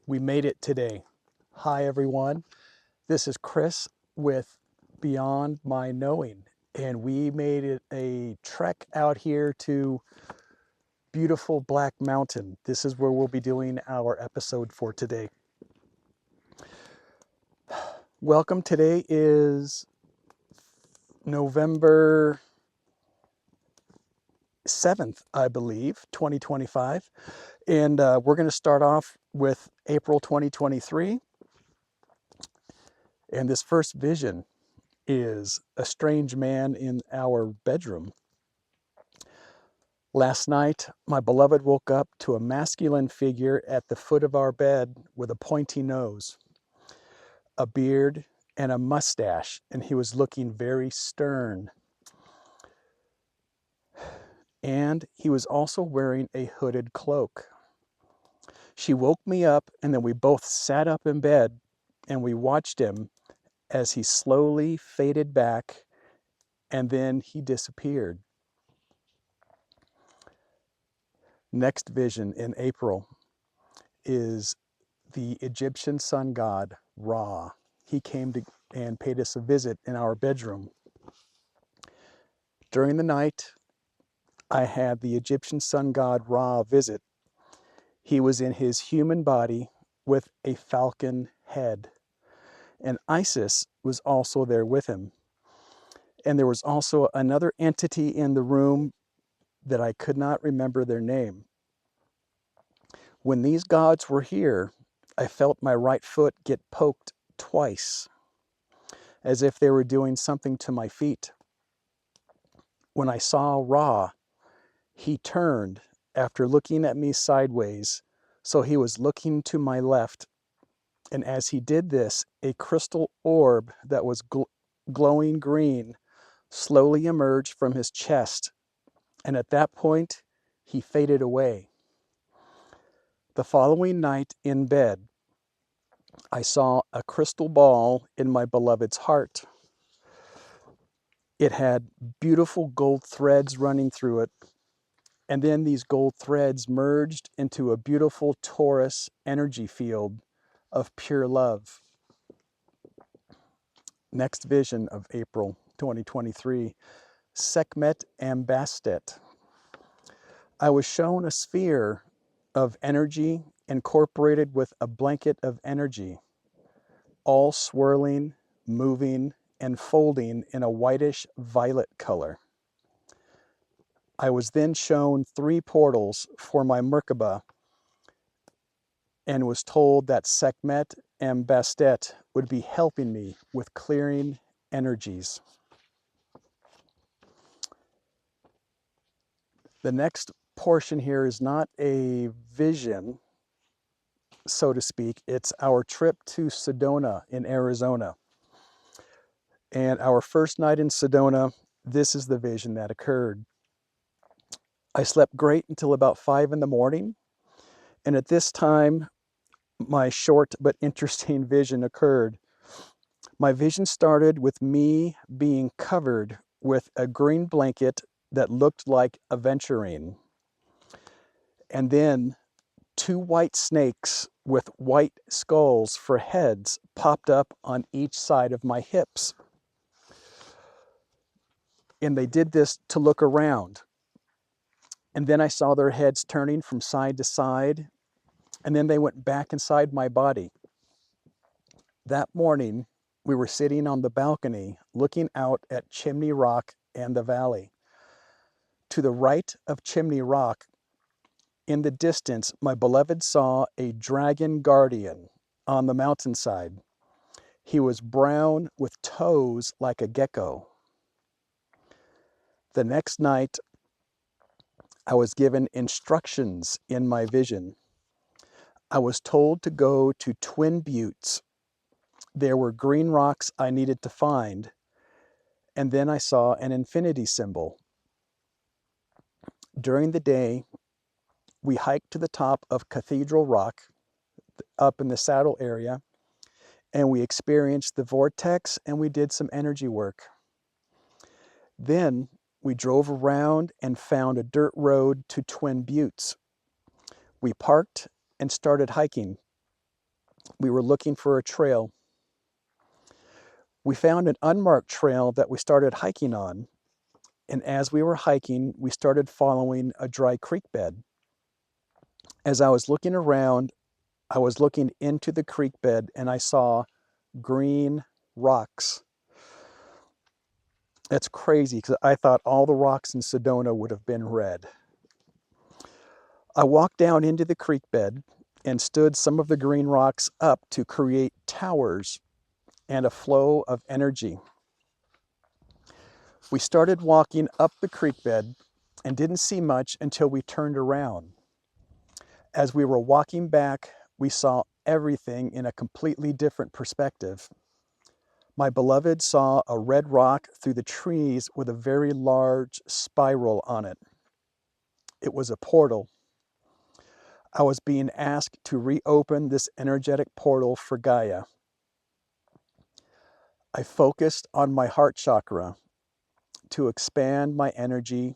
We made it today. Hi, everyone. This is Chris with Beyond My Knowing, and we made it a trek out here to beautiful Black Mountain. This is where we'll be doing our episode for today. Welcome. Today is November 7th, I believe, 2025. And we're going to start off with April 2023. And this first vision is a strange man in our bedroom. Last night, my beloved woke up to a masculine figure at the foot of our bed with a pointy nose, a beard, and a mustache, and he was looking very stern. And he was also wearing a hooded cloak. She woke me up, and then we both sat up in bed, and we watched him as he slowly faded back, and then he disappeared. Next vision in April is the Egyptian sun god, Ra. He came to and paid us a visit in our bedroom. During the night, I had the Egyptian sun god Ra visit. He was in his human body with a falcon head. And Isis was also there with him. And there was also another entity in the room that I could not remember their name. When these gods were here, I felt my right foot get poked twice, as if they were doing something to my feet. When I saw Ra, he turned after looking at me sideways, so he was looking to my left. And as he did this, a crystal orb that was glowing green slowly emerged from his chest. And at that point, he faded away. The following night in bed, I saw a crystal ball in my beloved's heart. It had beautiful gold threads running through it, and then these gold threads merged into a beautiful torus energy field of pure love. Next vision of April 2023, Sekmet and Bastet. I was shown a sphere of energy incorporated with a blanket of energy, all swirling, moving, and folding in a whitish violet color. I was then shown 3 portals for my Merkaba and was told that Sekmet and Bastet would be helping me with clearing energies. The next portion here is not a vision, so to speak. It's our trip to Sedona in Arizona. And our first night in Sedona, this is the vision that occurred. I slept great until about 5 in the morning. And at this time, my short but interesting vision occurred. My vision started with me being covered with a green blanket that looked like aventurine. And then 2 white snakes with white skulls for heads popped up on each side of my hips. And they did this to look around. And then I saw their heads turning from side to side, and then they went back inside my body. That morning, we were sitting on the balcony looking out at Chimney Rock and the valley. To the right of Chimney Rock, in the distance, my beloved saw a dragon guardian on the mountainside. He was brown with toes like a gecko. The next night, I was given instructions in my vision. I was told to go to Twin Buttes. There were green rocks I needed to find, and then I saw an infinity symbol. During the day, we hiked to the top of Cathedral Rock, up in the saddle area, and we experienced the vortex and we did some energy work. Then we drove around and found a dirt road to Twin Buttes. We parked and started hiking. We were looking for a trail. We found an unmarked trail that we started hiking on, and as we were hiking, we started following a dry creek bed. As I was looking around, I was looking into the creek bed and I saw green rocks. That's crazy because I thought all the rocks in Sedona would have been red. I walked down into the creek bed and stood some of the green rocks up to create towers and a flow of energy. We started walking up the creek bed and didn't see much until we turned around. As we were walking back, we saw everything in a completely different perspective. My beloved saw a red rock through the trees with a very large spiral on it. It was a portal. I was being asked to reopen this energetic portal for Gaia. I focused on my heart chakra to expand my energy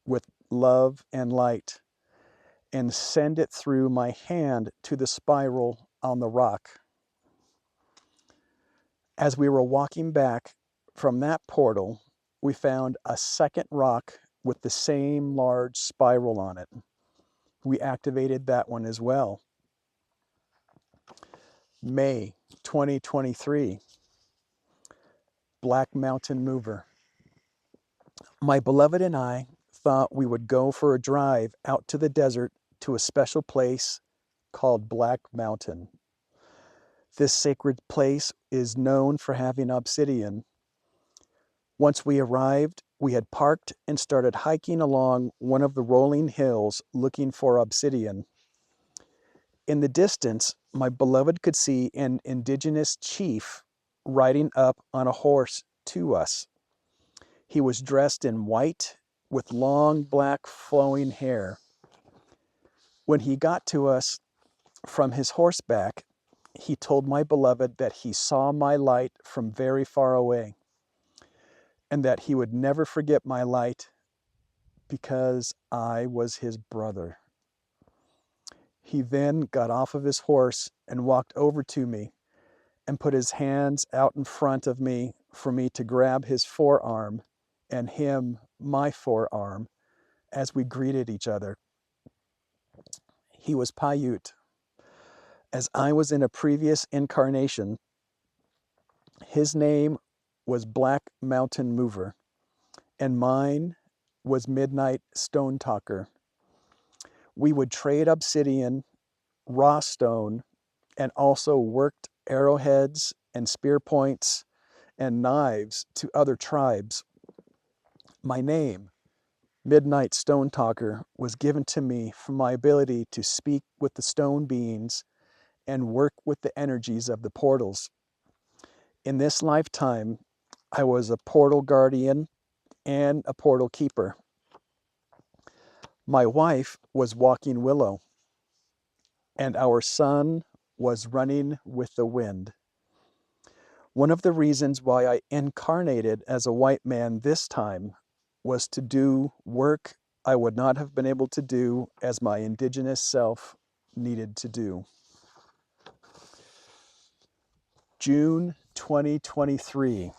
with love and light and send it through my hand to the spiral on the rock. As we were walking back from that portal, we found a second rock with the same large spiral on it. We activated that one as well. May 2023, Black Mountain Mover. My beloved and I thought we would go for a drive out to the desert to a special place called Black Mountain. This sacred place is known for having obsidian. Once we arrived, we had parked and started hiking along one of the rolling hills looking for obsidian. In the distance, my beloved could see an indigenous chief riding up on a horse to us. He was dressed in white with long black flowing hair. When he got to us from his horseback, he told my beloved that he saw my light from very far away and that he would never forget my light because I was his brother. He then got off of his horse and walked over to me and put his hands out in front of me for me to grab his forearm and him my forearm as we greeted each other. He was Paiute. As I was in a previous incarnation, his name was Black Mountain Mover, and mine was Midnight Stone Talker. We would trade obsidian, raw stone, and also worked arrowheads and spear points and knives to other tribes. My name, Midnight Stone Talker, was given to me for my ability to speak with the stone beings and work with the energies of the portals. In this lifetime, I was a portal guardian and a portal keeper. My wife was Walking Willow, and our son was Running with the Wind. One of the reasons why I incarnated as a white man this time was to do work I would not have been able to do as my indigenous self needed to do. June 2023.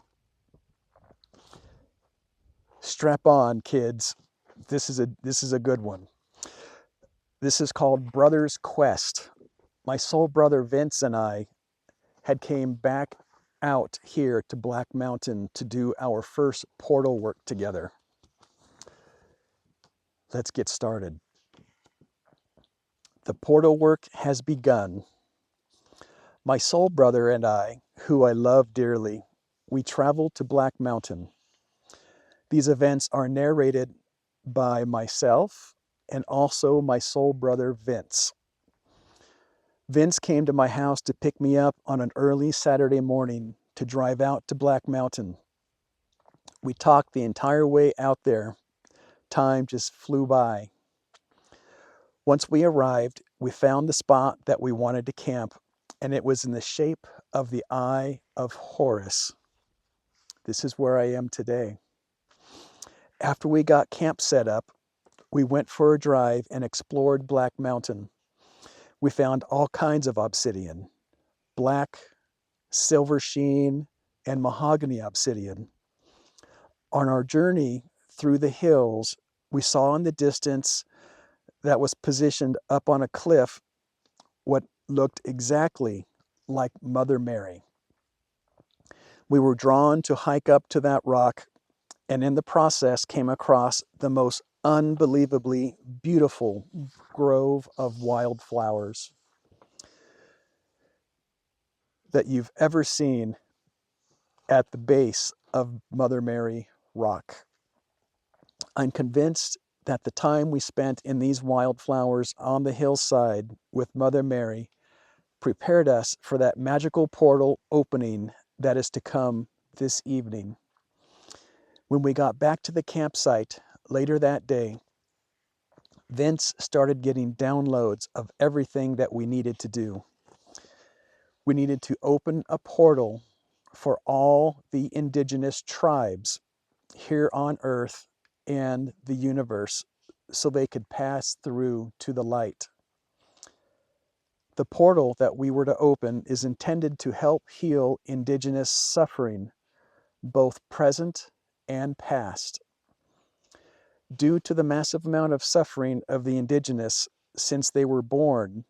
Strap on, kids. This is a good one. This is called Brother's Quest. My soul brother Vince and I had came back out here to Black Mountain to do our first portal work together. Let's get started. The portal work has begun. My soul brother and I, who I love dearly, we traveled to Black Mountain. These events are narrated by myself and also my soul brother Vince. Vince came to my house to pick me up on an early Saturday morning to drive out to Black Mountain. We talked the entire way out there. Time just flew by. Once we arrived, we found the spot that we wanted to camp, and it was in the shape of the Eye of Horus. This is where I am today. After we got camp set up, we went for a drive and explored Black Mountain. We found all kinds of obsidian, black, silver sheen, and mahogany obsidian. On our journey through the hills, we saw in the distance that was positioned up on a cliff what looked exactly like Mother Mary. We were drawn to hike up to that rock, and in the process came across the most unbelievably beautiful grove of wildflowers that you've ever seen at the base of Mother Mary Rock. I'm convinced that the time we spent in these wildflowers on the hillside with Mother Mary prepared us for that magical portal opening that is to come this evening. When we got back to the campsite later that day, Vince started getting downloads of everything that we needed to do. We needed to open a portal for all the indigenous tribes here on Earth and the universe so they could pass through to the light. The portal that we were to open is intended to help heal indigenous suffering, both present and past. Due to the massive amount of suffering of the indigenous since they were born,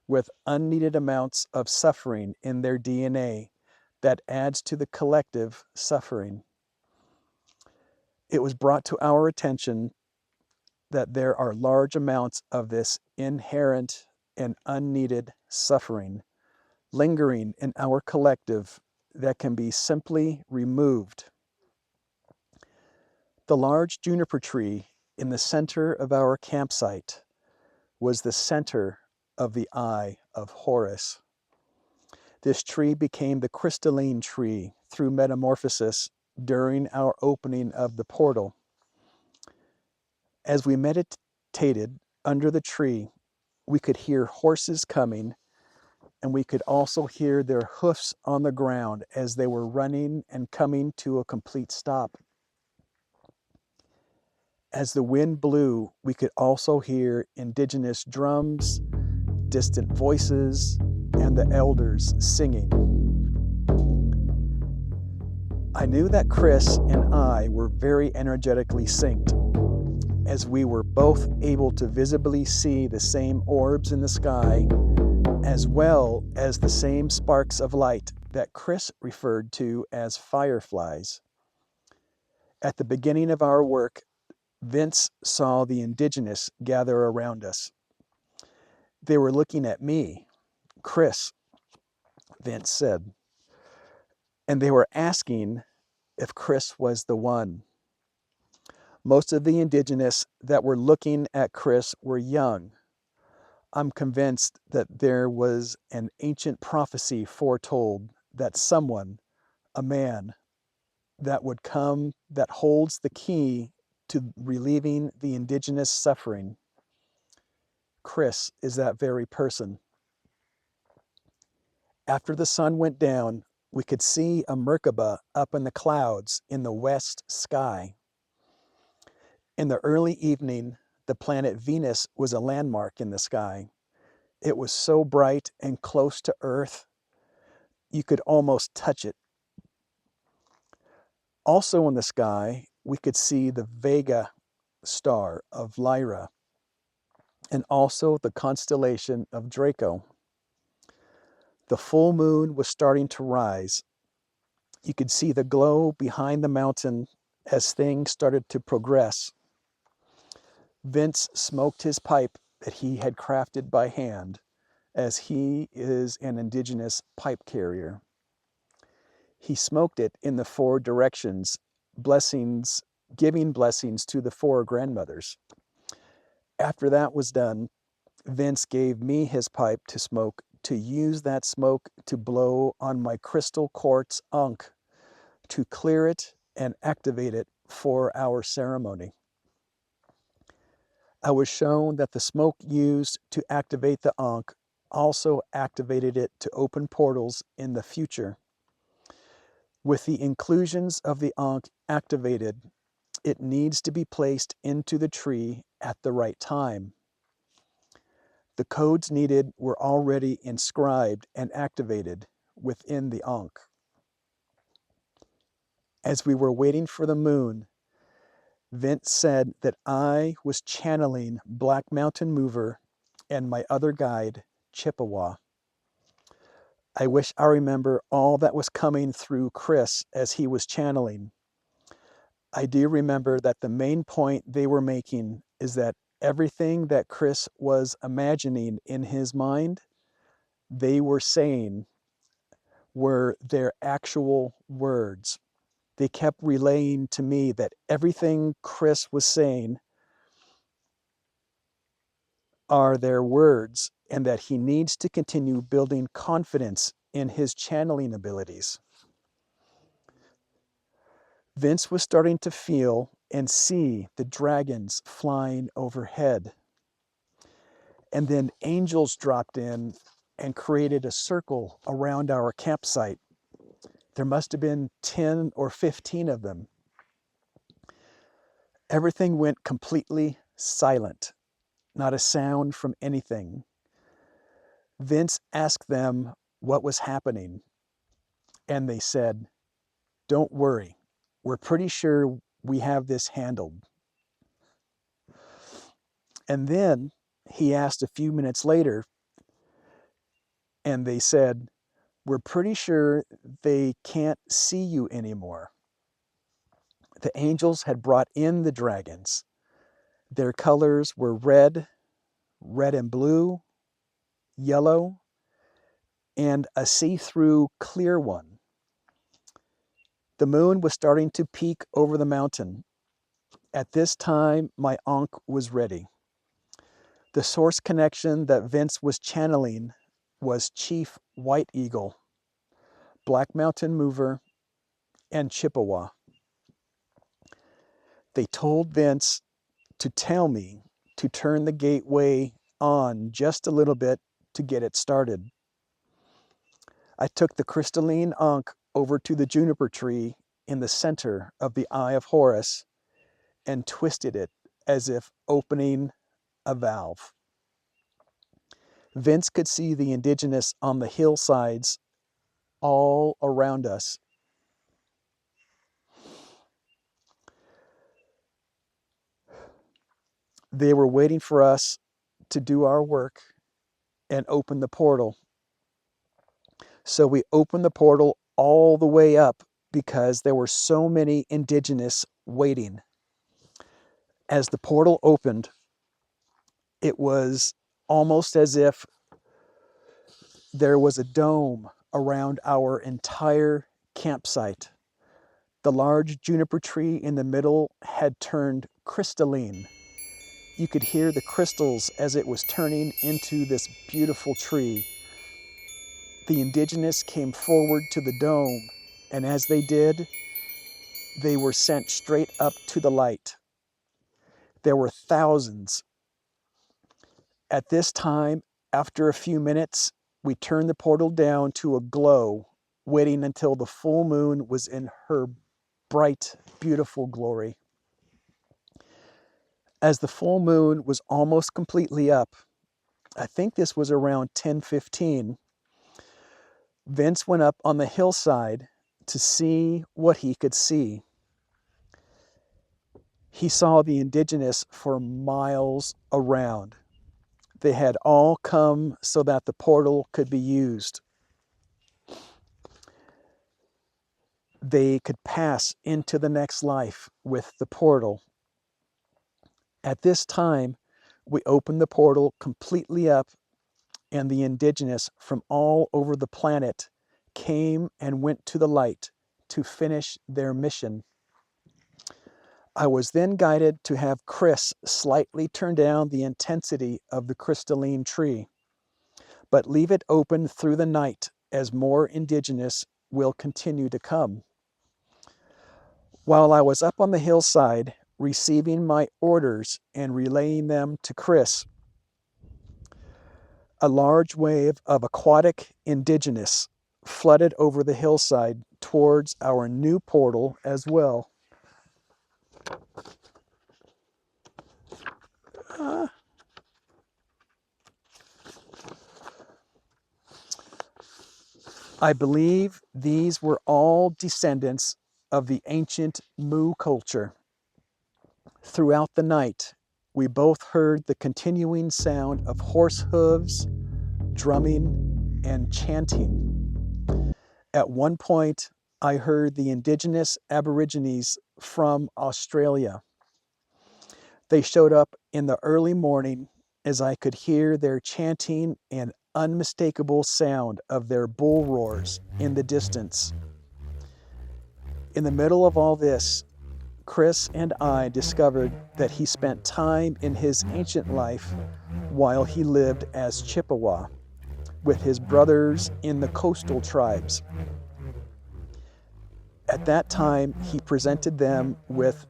with unneeded amounts of suffering in their DNA that adds to the collective suffering. It was brought to our attention that there are large amounts of this inherent and unneeded suffering lingering in our collective that can be simply removed. The large juniper tree in the center of our campsite was the center of the Eye of Horus. This tree became the crystalline tree through metamorphosis during our opening of the portal. As we meditated under the tree, we could hear horses coming, and we could also hear their hoofs on the ground as they were running and coming to a complete stop. As the wind blew, we could also hear indigenous drums, distant voices, and the elders singing. I knew that Chris and I were very energetically synced, as we were both able to visibly see the same orbs in the sky, as well as the same sparks of light that Chris referred to as fireflies. At the beginning of our work, Vince saw the indigenous gather around us. They were looking at me, Chris, Vince said, and they were asking if Chris was the one. Most of the indigenous that were looking at Chris were young. I'm convinced that there was an ancient prophecy foretold that someone, a man, that would come that holds the key to relieving the indigenous suffering. Chris is that very person. After the sun went down, we could see a Merkaba up in the clouds in the west sky. In the early evening, the planet Venus was a landmark in the sky. It was so bright and close to Earth, you could almost touch it. Also in the sky, we could see the Vega star of Lyra, and also the constellation of Draco. The full moon was starting to rise. You could see the glow behind the mountain as things started to progress. Vince smoked his pipe that he had crafted by hand, as he is an indigenous pipe carrier. He smoked it in the 4 directions, giving blessings to the 4 grandmothers. After that was done, Vince gave me his pipe to smoke, to use that smoke to blow on my crystal quartz ankh, to clear it and activate it for our ceremony. I was shown that the smoke used to activate the ankh also activated it to open portals in the future. With the inclusions of the ankh activated, it needs to be placed into the tree at the right time. The codes needed were already inscribed and activated within the Ankh. As we were waiting for the moon, Vince said that I was channeling Black Mountain Mover and my other guide, Chippewa. I wish I remember all that was coming through Chris as he was channeling. I do remember that the main point they were making is that everything that Chris was imagining in his mind, they were saying were their actual words. They kept relaying to me that everything Chris was saying are their words and that he needs to continue building confidence in his channeling abilities. Vince was starting to feel and see the dragons flying overhead. And then angels dropped in and created a circle around our campsite. There must have been 10 or 15 of them. Everything went completely silent, not a sound from anything. Vince asked them what was happening, and they said, "Don't worry, we're pretty sure we have this handled." And then he asked a few minutes later, and they said, "We're pretty sure they can't see you anymore." The angels had brought in the dragons. Their colors were red, red and blue, yellow, and a see-through clear one. The moon was starting to peek over the mountain. At this time, my Ankh was ready. The source connection that Vince was channeling was Chief White Eagle, Black Mountain Mover, and Chippewa. They told Vince to tell me to turn the gateway on just a little bit to get it started. I took the crystalline Ankh over to the juniper tree in the center of the Eye of Horus and twisted it as if opening a valve. Vince could see the indigenous on the hillsides all around us. They were waiting for us to do our work and open the portal. So we opened the portal all the way up because there were so many indigenous waiting. As the portal opened, it was almost as if there was a dome around our entire campsite. The large juniper tree in the middle had turned crystalline. You could hear the crystals as it was turning into this beautiful tree. The indigenous came forward to the dome, and as they did, they were sent straight up to the light. There were thousands. At this time, after a few minutes, we turned the portal down to a glow, waiting until the full moon was in her bright, beautiful glory. As the full moon was almost completely up, I think this was around 10:15, Vince went up on the hillside to see what he could see. He saw the indigenous for miles around. They had all come so that the portal could be used. They could pass into the next life with the portal. At this time, we opened the portal completely up, and the indigenous from all over the planet came and went to the light to finish their mission. I was then guided to have Chris slightly turn down the intensity of the crystalline tree, but leave it open through the night as more indigenous will continue to come. While I was up on the hillside receiving my orders and relaying them to Chris, a large wave of aquatic indigenous flooded over the hillside towards our new portal as well. I believe these were all descendants of the ancient Mu culture. Throughout the night, we both heard the continuing sound of horse hooves, drumming, and chanting. At one point, I heard the indigenous Aborigines from Australia. They showed up in the early morning as I could hear their chanting and unmistakable sound of their bull roars in the distance. In the middle of all this, Chris and I discovered that he spent time in his ancient life while he lived as Chippewa with his brothers in the coastal tribes. At that time, he presented them with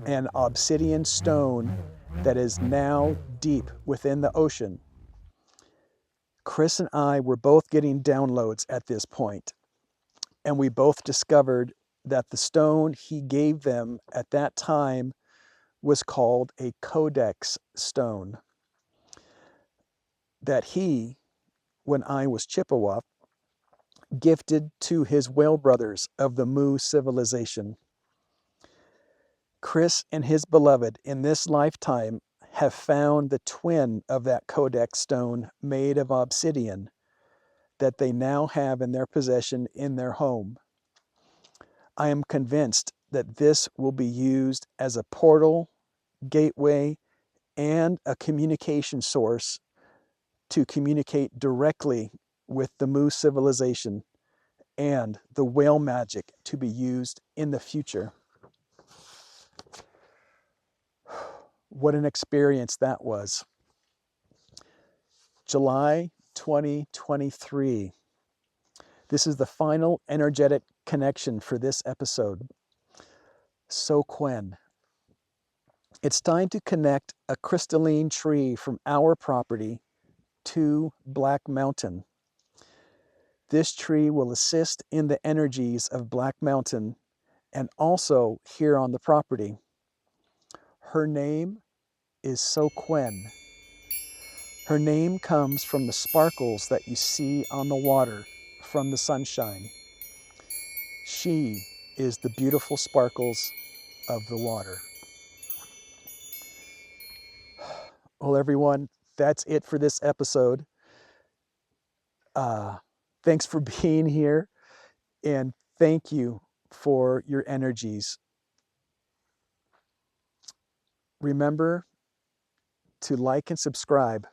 an obsidian stone that is now deep within the ocean. Chris and I were both getting downloads at this point, and we both discovered that the stone he gave them at that time was called a codex stone, that he, when I was Chippewa, gifted to his whale brothers of the Mu civilization. Chris and his beloved in this lifetime have found the twin of that codex stone made of obsidian that they now have in their possession in their home. I am convinced that this will be used as a portal, gateway, and a communication source to communicate directly with the Mu civilization and the whale magic to be used in the future. What an experience that was. July 2023. This is the final energetic connection for this episode. So Quen. It's time to connect a crystalline tree from our property to Black Mountain. This tree will assist in the energies of Black Mountain and also here on the property. Her name is So Quen. Her name comes from the sparkles that you see on the water from the sunshine. She is the beautiful sparkles of the water. Well, everyone, that's it for this episode. Thanks for being here, and thank you for your energies. Remember to like and subscribe